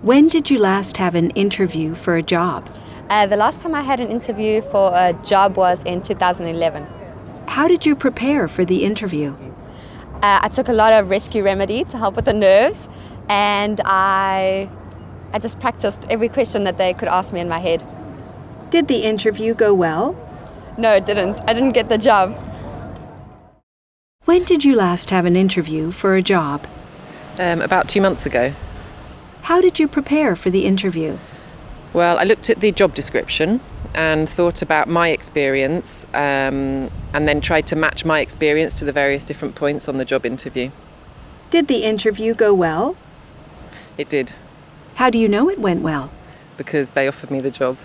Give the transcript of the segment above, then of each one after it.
When did you last have an interview for a job? The last time I had an interview for a job was in 2011. How did you prepare for the interview? I took a lot of rescue remedy to help with the nerves, and I just practiced every question that they could ask me in my head. Did the interview go well? No, it didn't. I didn't get the job. When did you last have an interview for a job? About 2 months ago. How did you prepare for the interview? Well, I looked at the job description and thought about my experience and then tried to match my experience to the various different points on the job interview. Did the interview go well? It did, How do you know it went well? because they offered me the job.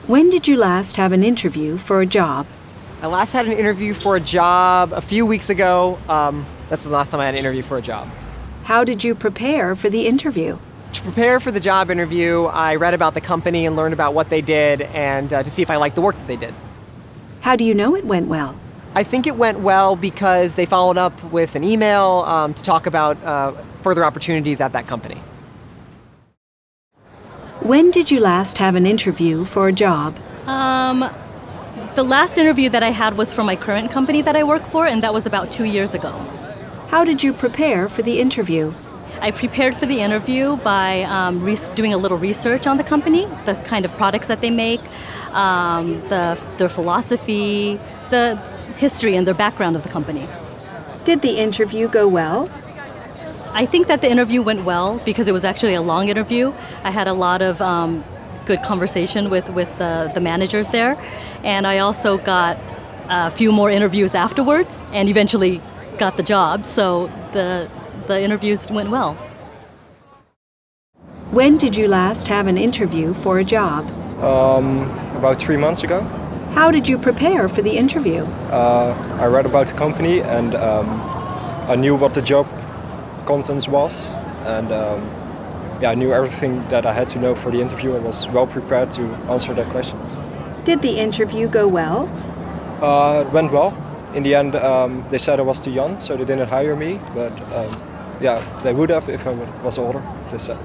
When did you last have an interview for a job? I last had an interview for a job a few weeks ago. That's the last time I had an interview for a job. How did you prepare for the interview? To prepare for the job interview, I read about the company and learned about what they did and to see if I liked the work that they did. How do you know it went well? I think it went well because they followed up with an email to talk about further opportunities at that company. When did you last have an interview for a job? The last interview that I had was for my current company that I work for, and that was about 2 years ago. How did you prepare for the interview? I prepared for the interview by doing a little research on the company, the kind of products that they make, their philosophy, the history and their background of the company. Did the interview go well? I think that the interview went well because it was actually a long interview. I had a lot of good conversation with the managers there, and I also got a few more interviews afterwards and eventually got the job, so the interviews went well. When did you last have an interview for a job? About 3 months ago. How did you prepare for the interview? I read about the company and I knew what the job contents was, and I knew everything that I had to know for the interview. I was well prepared to answer their questions. Did the interview go well? It went well. In the end, they said I was too young, so they didn't hire me, but they would have if I was older, they said.